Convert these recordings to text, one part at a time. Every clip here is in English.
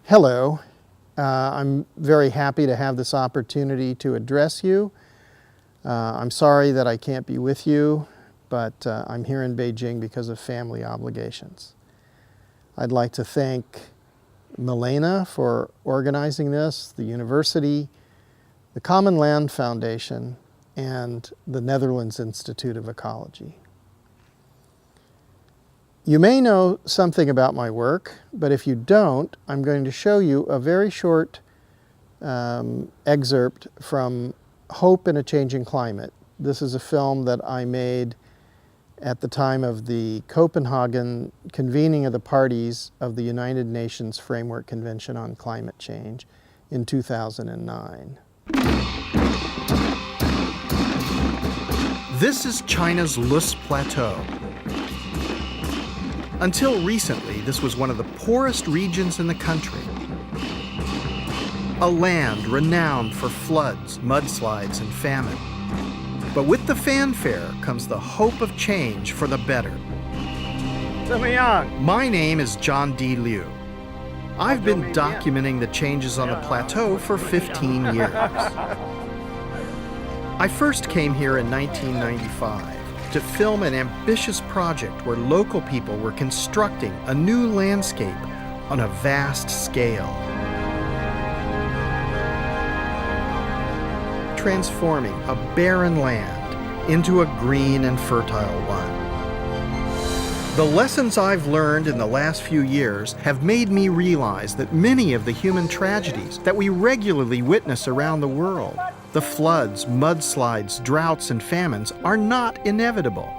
Hello. I'm very happy to have this opportunity to address you. I'm sorry that I can't be with you, but I'm here in Beijing because of family obligations. I'd like to thank Milena for organizing this, the university, the Common Land Foundation, and the Netherlands Institute of Ecology. You may know something about my work, but if you don't, I'm going to show you a very short excerpt from Hope in a Changing Climate. This is a film that I made at the time of the Copenhagen convening of the parties of the United Nations Framework Convention on Climate Change in 2009. This is China's Lus Plateau. Until recently, this was one of the poorest regions in the country. A land renowned for floods, mudslides, and famine. But with the fanfare comes the hope of change for the better. My name is D Liu. I've been documenting the changes on the plateau for 15 years. I first came here in 1995. To film an ambitious project where local people were constructing a new landscape on a vast scale, transforming a barren land into a green and fertile one. The lessons I've learned in the last few years have made me realize that many of the human tragedies that we regularly witness around the world, the floods, mudslides, droughts, and famines, are not inevitable.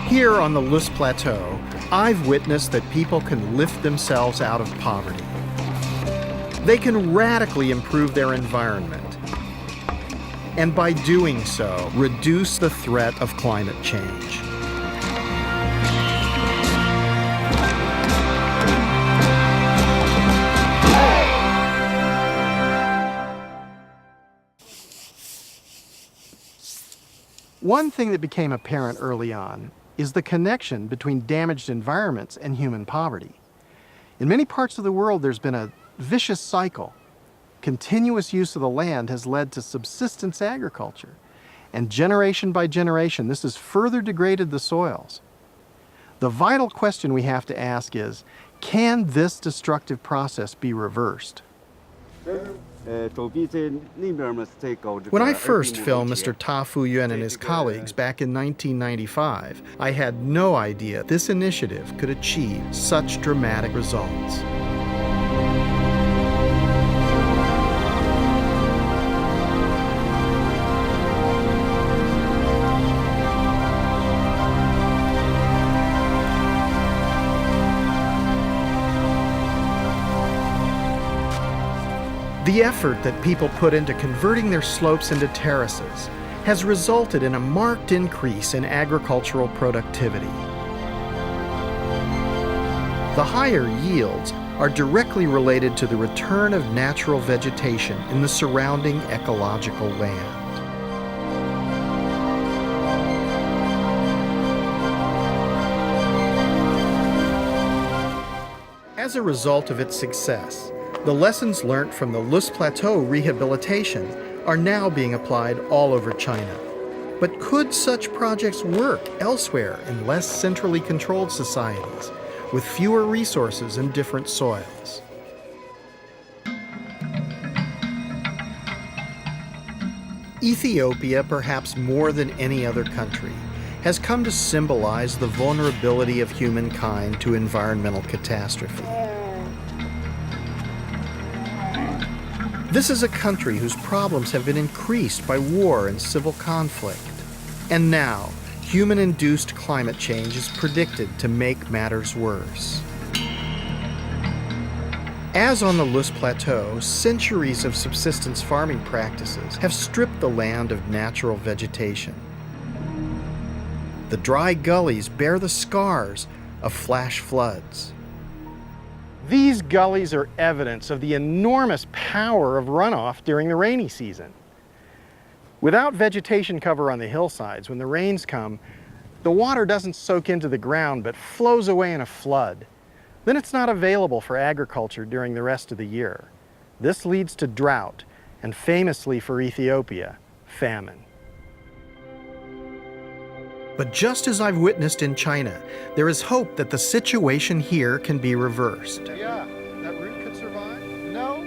Here on the Lus Plateau, I've witnessed that people can lift themselves out of poverty. They can radically improve their environment, and by doing so, reduce the threat of climate change. One thing that became apparent early on is the connection between damaged environments and human poverty. In many parts of the world, there's been a vicious cycle. Continuous use of the land has led to subsistence agriculture, and generation by generation, this has further degraded the soils. The vital question we have to ask is, can this destructive process be reversed? When I first filmed Mr. Ta Fuyuan and his colleagues back in 1995, I had no idea this initiative could achieve such dramatic results. The effort that people put into converting their slopes into terraces has resulted in a marked increase in agricultural productivity. The higher yields are directly related to the return of natural vegetation in the surrounding ecological land. As a result of its success, the lessons learned from the Lus Plateau rehabilitation are now being applied all over China. But could such projects work elsewhere in less centrally controlled societies, with fewer resources and different soils? Ethiopia, perhaps more than any other country, has come to symbolize the vulnerability of humankind to environmental catastrophe. This is a country whose problems have been increased by war and civil conflict. And now, human-induced climate change is predicted to make matters worse. As on the Lus Plateau, centuries of subsistence farming practices have stripped the land of natural vegetation. The dry gullies bear the scars of flash floods. These gullies are evidence of the enormous power of runoff during the rainy season. Without vegetation cover on the hillsides, when the rains come, the water doesn't soak into the ground but flows away in a flood. then it's not available for agriculture during the rest of the year. This leads to drought, and famously for Ethiopia, famine. But just as I've witnessed in China, there is hope that the situation here can be reversed. Yeah, that root could survive? No.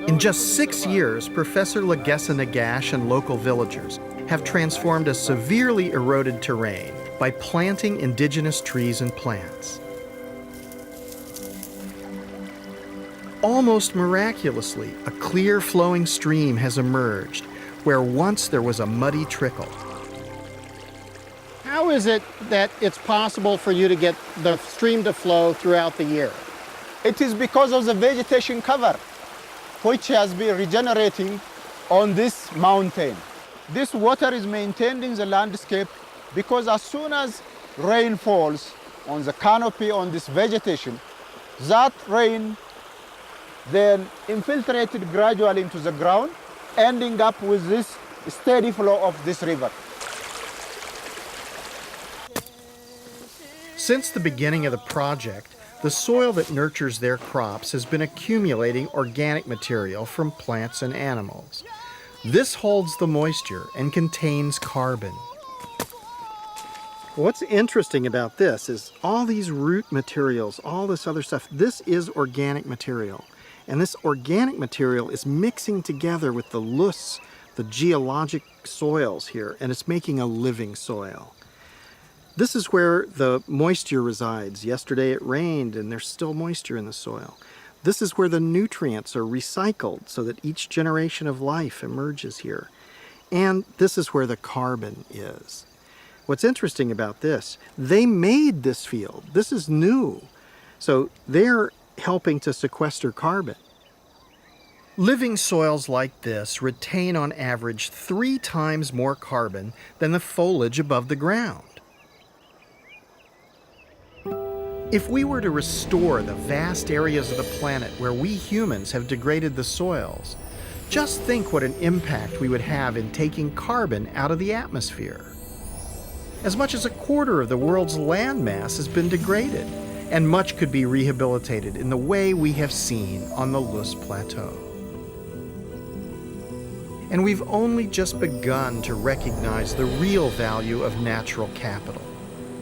In just 6 years, Professor Legessa Nagash and local villagers have transformed a severely eroded terrain by planting indigenous trees and plants. Almost miraculously, a clear flowing stream has emerged where once there was a muddy trickle. How is it that it's possible for you to get the stream to flow throughout the year? It is because of the vegetation cover, which has been regenerating on this mountain. This water is maintained in the landscape because as soon as rain falls on the canopy on this vegetation, that rain then infiltrated gradually into the ground, ending up with this steady flow of this river. Since the beginning of the project, the soil that nurtures their crops has been accumulating organic material from plants and animals. This holds the moisture and contains carbon. What's interesting about this is all these root materials, all this other stuff, this is organic material. And this organic material is mixing together with the loess, the geologic soils here, and it's making a living soil. This is where the moisture resides. Yesterday it rained and there's still moisture in the soil. This is where the nutrients are recycled so that each generation of life emerges here. And this is where the carbon is. What's interesting about this, they made this field. This is new. So they're helping to sequester carbon. Living soils like this retain on average 3 times more carbon than the foliage above the ground. If we were to restore the vast areas of the planet where we humans have degraded the soils, just think what an impact we would have in taking carbon out of the atmosphere. As much as 1/4 of the world's land mass has been degraded, and much could be rehabilitated in the way we have seen on the Loess Plateau. And we've only just begun to recognize the real value of natural capital.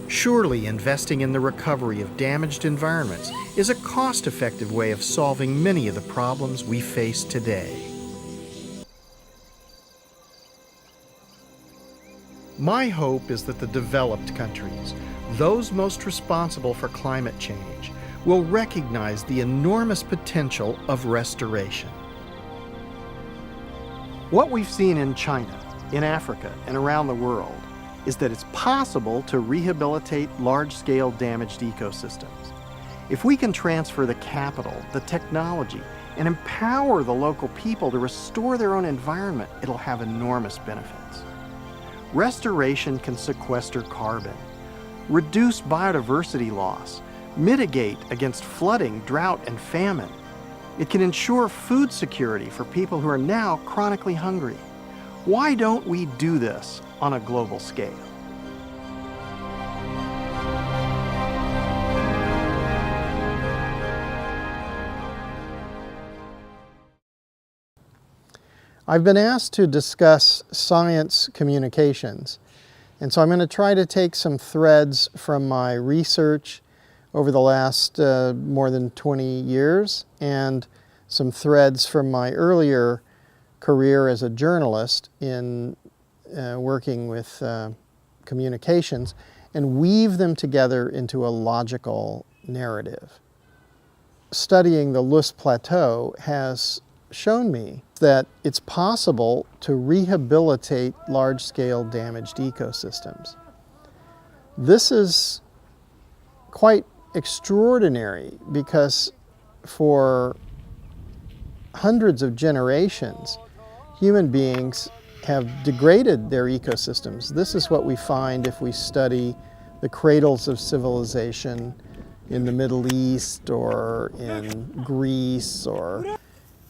Surely investing in the recovery of damaged environments is a cost-effective way of solving many of the problems we face today. My hope is that the developed countries, those most responsible for climate change, will recognize the enormous potential of restoration. What we've seen in China, in Africa, and around the world is that it's possible to rehabilitate large-scale damaged ecosystems. If we can transfer the capital, the technology, and empower the local people to restore their own environment, it'll have enormous benefits. Restoration can sequester carbon, reduce biodiversity loss, mitigate against flooding, drought, and famine. It can ensure food security for people who are now chronically hungry. Why don't we do this on a global scale? I've been asked to discuss science communications, and so I'm going to try to take some threads from my research over the last more than 20 years and some threads from my earlier career as a journalist in working with communications and weave them together into a logical narrative. Studying the Loess Plateau has shown me that it's possible to rehabilitate large-scale damaged ecosystems. This is quite extraordinary because for hundreds of generations, human beings have degraded their ecosystems. This is what we find if we study the cradles of civilization in the Middle East or in Greece or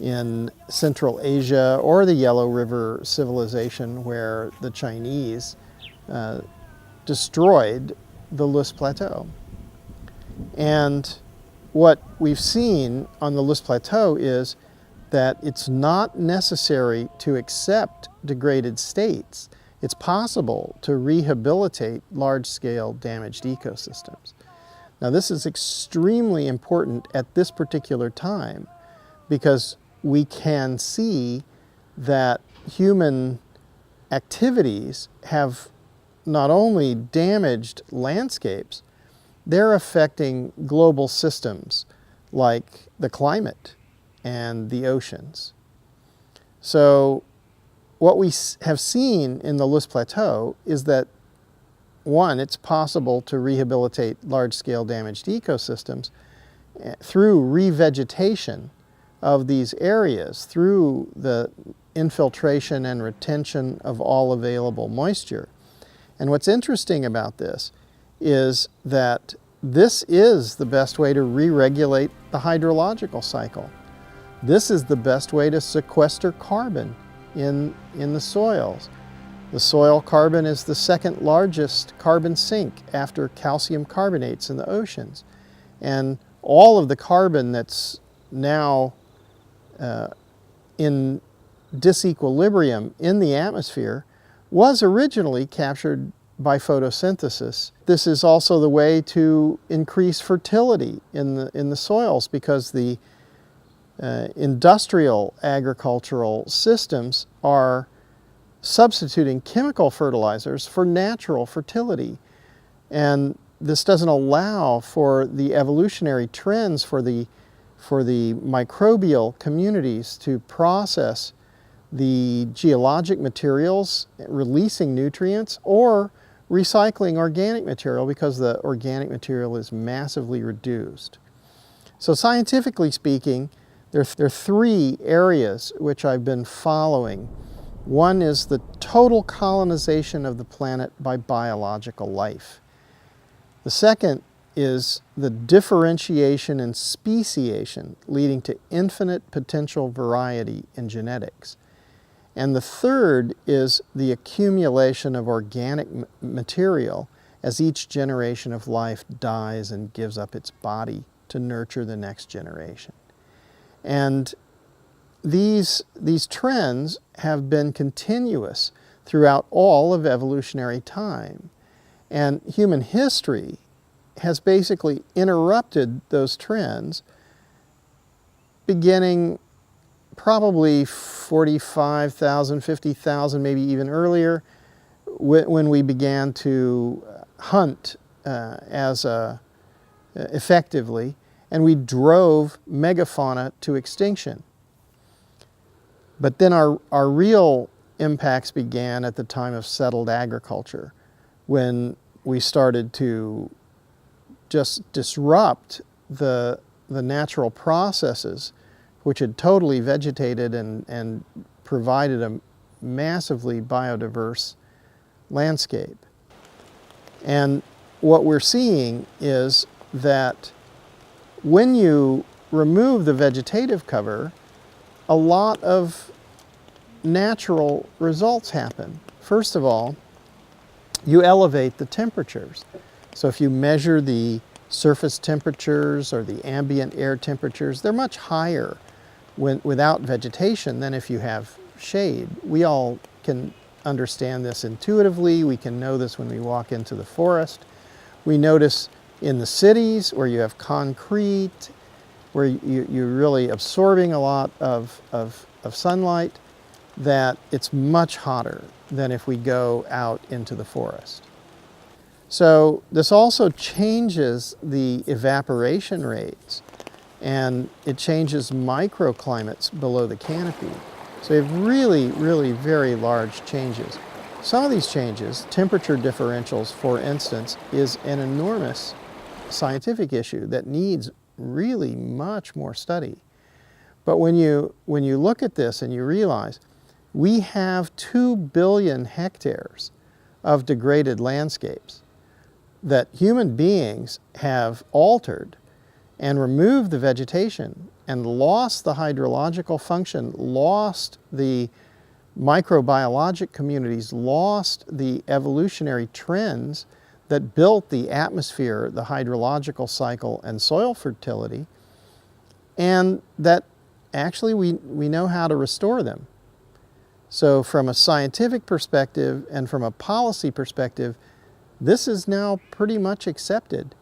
in Central Asia or the Yellow River civilization where the Chinese destroyed the Loess Plateau. And what we've seen on the Loess Plateau is that it's not necessary to accept degraded states. It's possible to rehabilitate large-scale damaged ecosystems. Now, this is extremely important at this particular time because we can see that human activities have not only damaged landscapes, they're affecting global systems like the climate and the oceans. So what we have seen in the Loess Plateau is that, one, it's possible to rehabilitate large-scale damaged ecosystems through revegetation of these areas, through the infiltration and retention of all available moisture. And what's interesting about this is that this is the best way to re-regulate the hydrological cycle. This is the best way to sequester carbon in the soils. The soil carbon is the second largest carbon sink after calcium carbonates in the oceans. And all of the carbon that's now in disequilibrium in the atmosphere was originally captured by photosynthesis. This is also the way to increase fertility in the soils, because the industrial agricultural systems are substituting chemical fertilizers for natural fertility. And this doesn't allow for the evolutionary trends for the microbial communities to process the geologic materials, releasing nutrients, or recycling organic material, because the organic material is massively reduced. So scientifically speaking, there are three areas which I've been following. One is the total colonization of the planet by biological life. The second is the differentiation and speciation, leading to infinite potential variety in genetics. And the third is the accumulation of organic material as each generation of life dies and gives up its body to nurture the next generation. And these trends have been continuous throughout all of evolutionary time. And human history has basically interrupted those trends beginning probably 45,000, 50,000, maybe even earlier, when we began to hunt effectively, and we drove megafauna to extinction. But then our real impacts began at the time of settled agriculture, when we started to just disrupt the natural processes which had totally vegetated and provided a massively biodiverse landscape. And what we're seeing is that when you remove the vegetative cover, a lot of natural results happen. First of all, you elevate the temperatures. So if you measure the surface temperatures or the ambient air temperatures, they're much higher without vegetation than if you have shade. We all can understand this intuitively. We can know this when we walk into the forest. We notice in the cities where you have concrete, where you're really absorbing a lot of sunlight, that it's much hotter than if we go out into the forest. So this also changes the evaporation rates, and it changes microclimates below the canopy. So you have really, really very large changes. Some of these changes, temperature differentials for instance, is an enormous scientific issue that needs really much more study. But when you look at this and you realize we have 2 billion hectares of degraded landscapes that human beings have altered and removed the vegetation and lost the hydrological function, lost the microbiologic communities, lost the evolutionary trends that built the atmosphere, the hydrological cycle, and soil fertility, and that actually we know how to restore them. So from a scientific perspective and from a policy perspective, this is now pretty much accepted.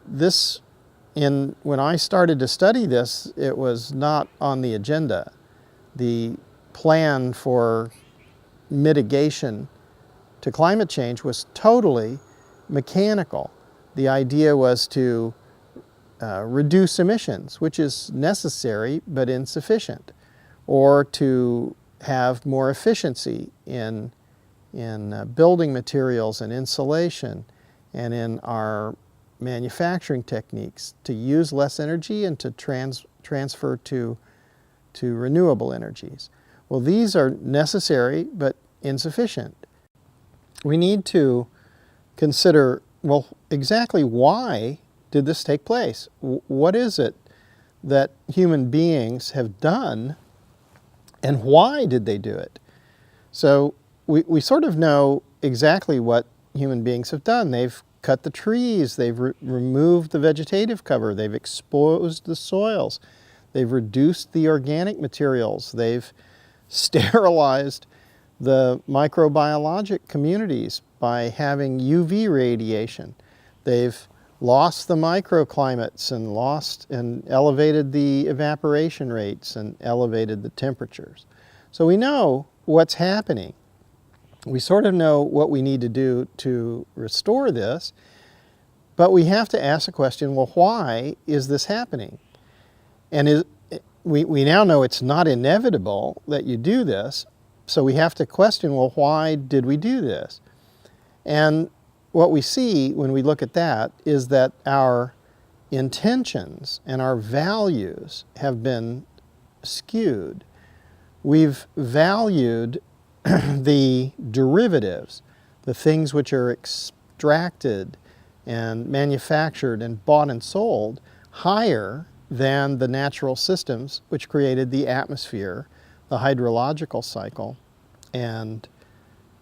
When I started to study this, it was not on the agenda. The plan for mitigation to climate change was totally mechanical. The idea was to reduce emissions, which is necessary but insufficient, or to have more efficiency in building materials and insulation and in our manufacturing techniques, to use less energy and to transfer to renewable energies. Well, these are necessary but insufficient. We need to consider, well, exactly why did this take place? What is it that human beings have done, and why did they do it? So we sort of know exactly what human beings have done. They've cut the trees, they've removed the vegetative cover, they've exposed the soils, they've reduced the organic materials, they've sterilized the microbiologic communities by having UV radiation. They've lost the microclimates and elevated the evaporation rates and elevated the temperatures. So we know what's happening. We sort of know what we need to do to restore this, but we have to ask the question, well, why is this happening? And we now know it's not inevitable that you do this, so we have to question, well, why did we do this? And what we see when we look at that is that our intentions and our values have been skewed. We've valued the derivatives, the things which are extracted and manufactured and bought and sold, higher than the natural systems which created the atmosphere, the hydrological cycle, and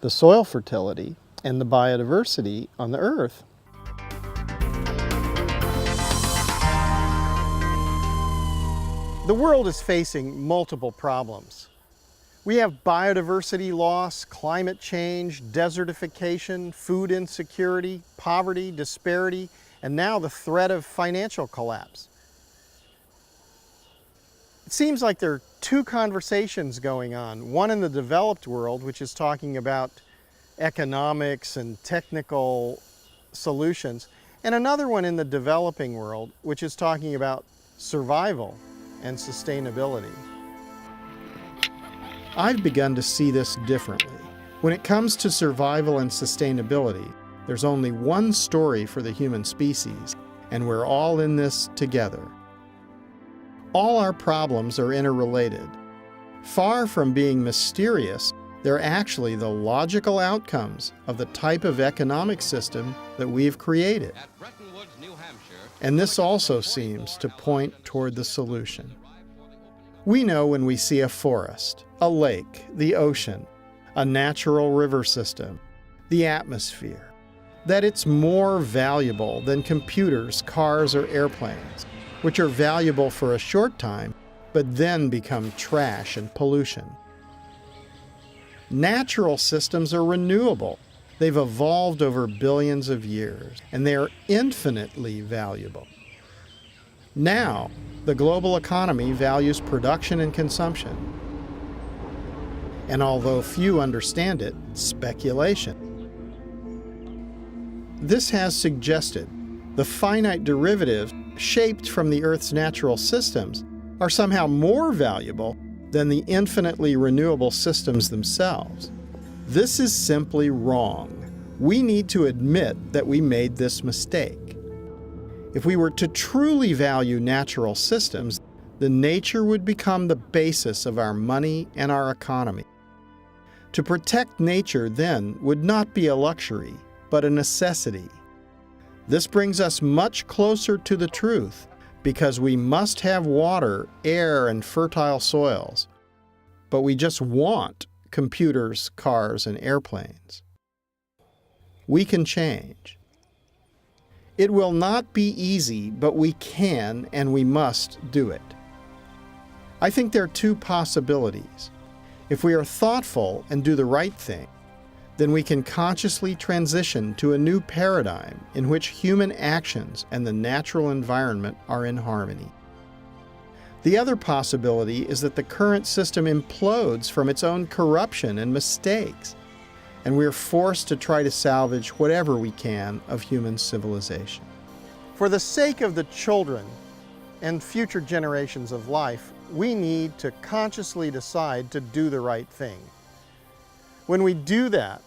the soil fertility and the biodiversity on the earth. The world is facing multiple problems. We have biodiversity loss, climate change, desertification, food insecurity, poverty, disparity, and now the threat of financial collapse. It seems like there are two conversations going on. One in the developed world, which is talking about economics and technical solutions, and another one in the developing world, which is talking about survival and sustainability. I've begun to see this differently. When it comes to survival and sustainability, there's only one story for the human species, and we're all in this together. All our problems are interrelated. Far from being mysterious, they're actually the logical outcomes of the type of economic system that we've created. And this also seems to point toward the solution. We know when we see a forest, a lake, the ocean, a natural river system, the atmosphere, that it's more valuable than computers, cars, or airplanes, which are valuable for a short time, but then become trash and pollution. Natural systems are renewable. They've evolved over billions of years, and they are infinitely valuable. Now, the global economy values production and consumption. And although few understand it, speculation. This has suggested the finite derivatives shaped from the Earth's natural systems are somehow more valuable than the infinitely renewable systems themselves. This is simply wrong. We need to admit that we made this mistake. If we were to truly value natural systems, then nature would become the basis of our money and our economy. To protect nature then would not be a luxury, but a necessity. This brings us much closer to the truth, because we must have water, air, and fertile soils. But we just want computers, cars, and airplanes. We can change. It will not be easy, but we can and we must do it. I think there are two possibilities. If we are thoughtful and do the right thing, then we can consciously transition to a new paradigm in which human actions and the natural environment are in harmony. The other possibility is that the current system implodes from its own corruption and mistakes, and we are forced to try to salvage whatever we can of human civilization. For the sake of the children and future generations of life, we need to consciously decide to do the right thing. When we do that,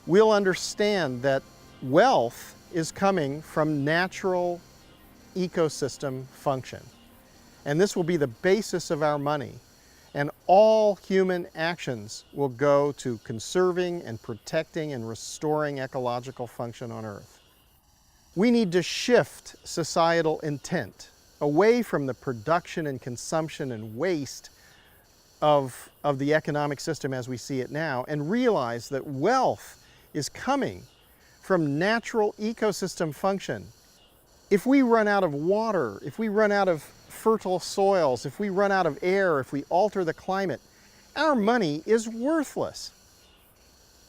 we'll understand that wealth is coming from natural ecosystem function. And this will be the basis of our money. And all human actions will go to conserving and protecting and restoring ecological function on Earth. We need to shift societal intent away from the production and consumption and waste of the economic system as we see it now, and realize that wealth is coming from natural ecosystem function. If we run out of water, if we run out of fertile soils, if we run out of air, if we alter the climate, our money is worthless.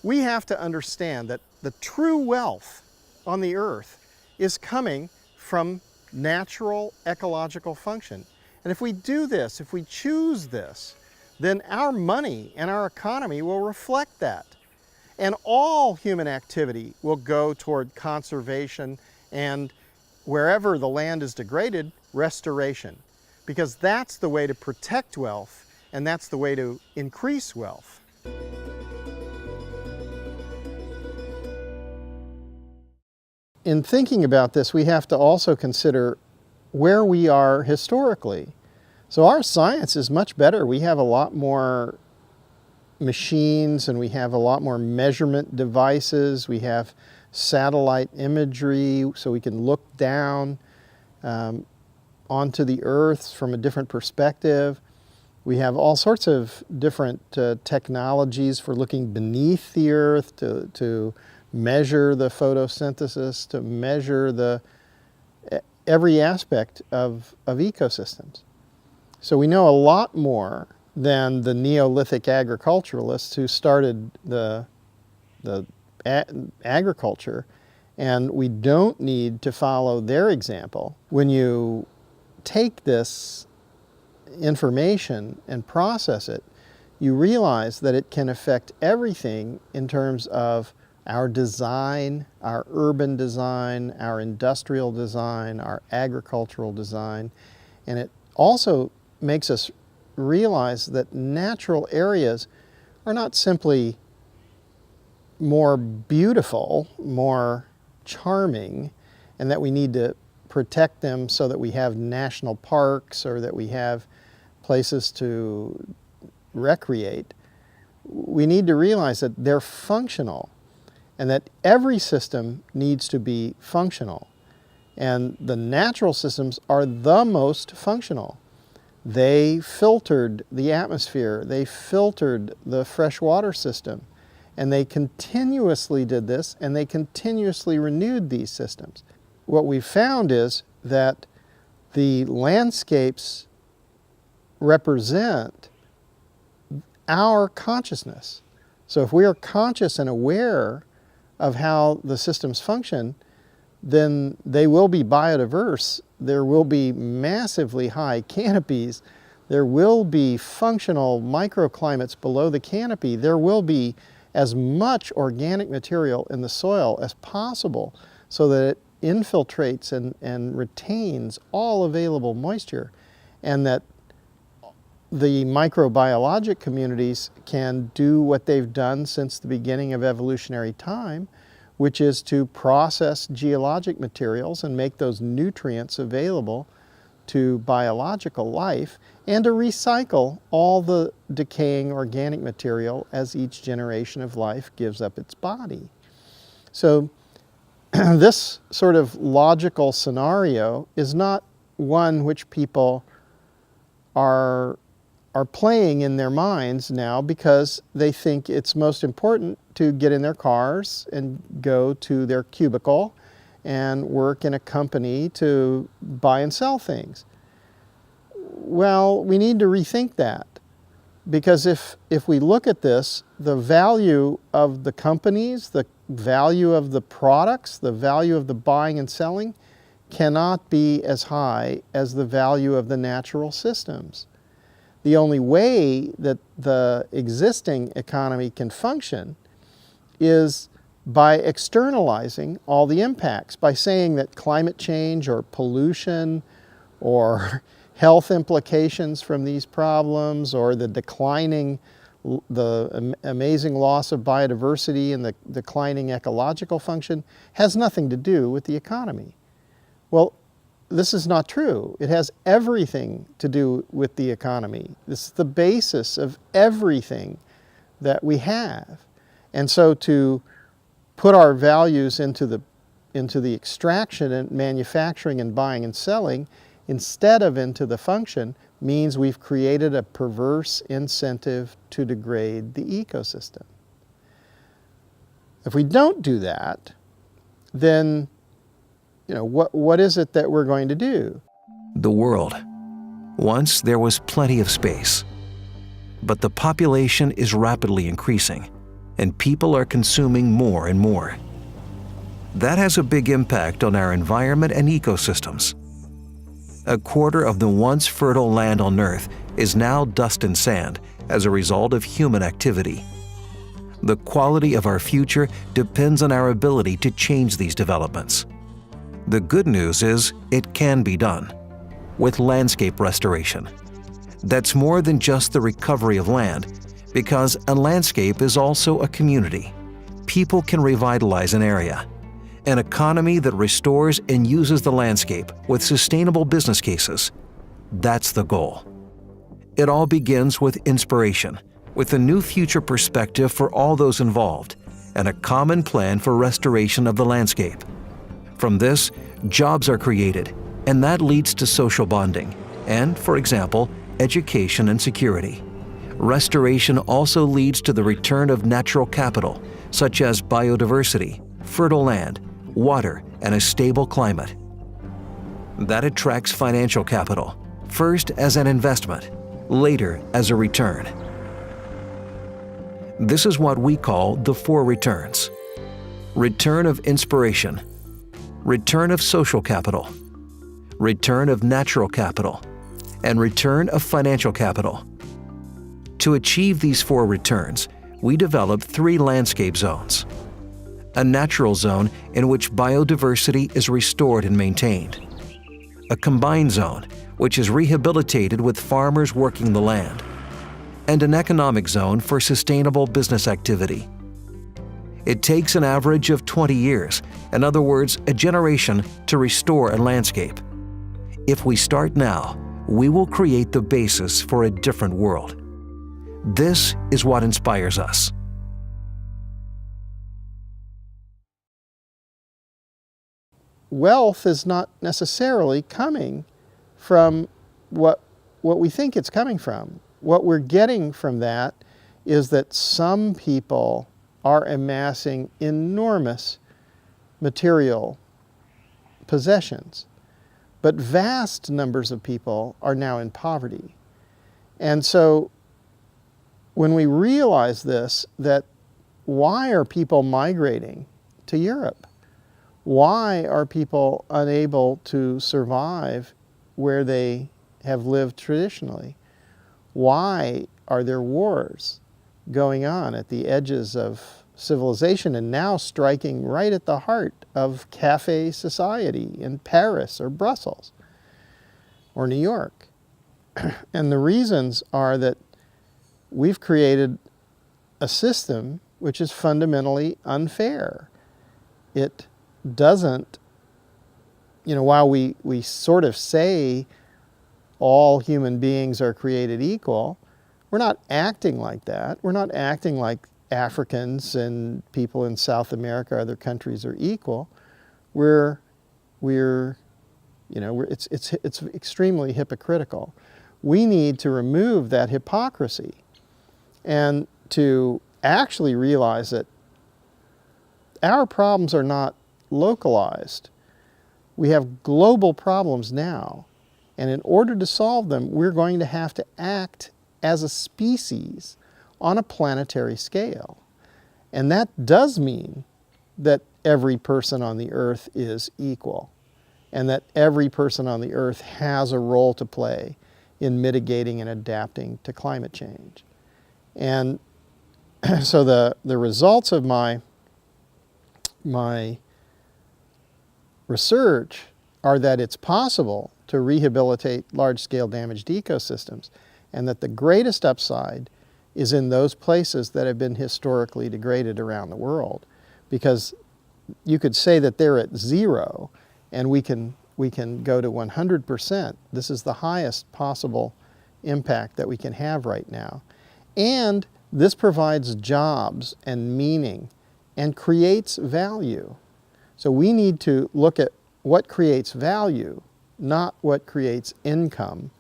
We have to understand that the true wealth on the earth is coming from natural ecological function. And if we do this, if we choose this, then our money and our economy will reflect that. And all human activity will go toward conservation and, wherever the land is degraded, restoration. Because that's the way to protect wealth, and that's the way to increase wealth. In thinking about this, we have to also consider where we are historically. So our science is much better. We have a lot more machines, and we have a lot more measurement devices. We have satellite imagery, so we can look down onto the earth from a different perspective. We have all sorts of different technologies for looking beneath the earth to measure the photosynthesis, to measure every aspect of ecosystems. So we know a lot more than the Neolithic agriculturalists who started the agriculture, and we don't need to follow their example. When you take this information and process it, you realize that it can affect everything in terms of our design, our urban design, our industrial design, our agricultural design, and it also makes us realize that natural areas are not simply more beautiful, more charming, and that we need to protect them so that we have national parks or that we have places to recreate. We need to realize that they're functional and that every system needs to be functional. And the natural systems are the most functional. They filtered the atmosphere, they filtered the freshwater system, and they continuously did this, and they continuously renewed these systems. What we've found is that the landscapes represent our consciousness. So if we are conscious and aware of how the systems function, then they will be biodiverse. There will be massively high canopies. There will be functional microclimates below the canopy. There will be as much organic material in the soil as possible so that it infiltrates and retains all available moisture, and that the microbiologic communities can do what they've done since the beginning of evolutionary time, which is to process geologic materials and make those nutrients available to biological life, and to recycle all the decaying organic material as each generation of life gives up its body. So this sort of logical scenario is not one which people are playing in their minds now because they think it's most important to get in their cars and go to their cubicle and work in a company to buy and sell things. Well, we need to rethink that, because if we look at this, the value of the companies, the value of the products, the value of the buying and selling cannot be as high as the value of the natural systems. The only way that the existing economy can function is by externalizing all the impacts, by saying that climate change or pollution or health implications from these problems or the amazing loss of biodiversity and the declining ecological function has nothing to do with the economy. Well, this is not true. It has everything to do with the economy. This is the basis of everything that we have. And so to put our values into the extraction and manufacturing and buying and selling instead of into the function means we've created a perverse incentive to degrade the ecosystem. If we don't do that, then what is it that we're going to do? The world. Once there was plenty of space, but the population is rapidly increasing, and people are consuming more and more. That has a big impact on our environment and ecosystems. A quarter of the once fertile land on Earth is now dust and sand as a result of human activity. The quality of our future depends on our ability to change these developments. The good news is it can be done with landscape restoration. That's more than just the recovery of land, because a landscape is also a community. People can revitalize an area. An economy that restores and uses the landscape with sustainable business cases. That's the goal. It all begins with inspiration, with a new future perspective for all those involved, and a common plan for restoration of the landscape. From this, jobs are created, and that leads to social bonding and, for example, education and security. Restoration also leads to the return of natural capital, such as biodiversity, fertile land, water, and a stable climate. That attracts financial capital, first as an investment, later as a return. This is what we call the four returns: return of inspiration, return of social capital, return of natural capital, and return of financial capital. To achieve these four returns, we developed 3 landscape zones. A natural zone in which biodiversity is restored and maintained. A combined zone, which is rehabilitated with farmers working the land. And an economic zone for sustainable business activity. It takes an average of 20 years, in other words, a generation, to restore a landscape. If we start now, we will create the basis for a different world. This is what inspires us. Wealth is not necessarily coming from what we think it's coming from. What we're getting from that is that some people are amassing enormous material possessions, but vast numbers of people are now in poverty. And so when we realize this, that why are people migrating to Europe? Why are people unable to survive where they have lived traditionally? Why are there wars going on at the edges of civilization and now striking right at the heart of cafe society in Paris or Brussels or New York? And the reasons are that we've created a system which is fundamentally unfair. It doesn't, while we sort of say all human beings are created equal, we're not acting like that. We're not acting like Africans and people in South America or other countries are equal. It's extremely hypocritical. We need to remove that hypocrisy and to actually realize that our problems are not localized. We have global problems now, and in order to solve them, we're going to have to act as a species on a planetary scale. And that does mean that every person on the earth is equal, and that every person on the earth has a role to play in mitigating and adapting to climate change. And so the results of my research are that it's possible to rehabilitate large-scale damaged ecosystems, and that the greatest upside is in those places that have been historically degraded around the world, because you could say that they're at zero and we can go to 100%. This is the highest possible impact that we can have right now. And this provides jobs and meaning and creates value. So we need to look at what creates value, not what creates income,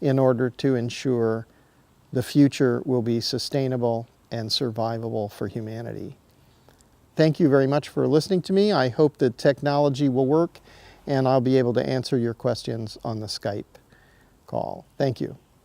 in order to ensure the future will be sustainable and survivable for humanity. Thank you very much for listening to me. I hope the technology will work and I'll be able to answer your questions on the Skype call. Thank you.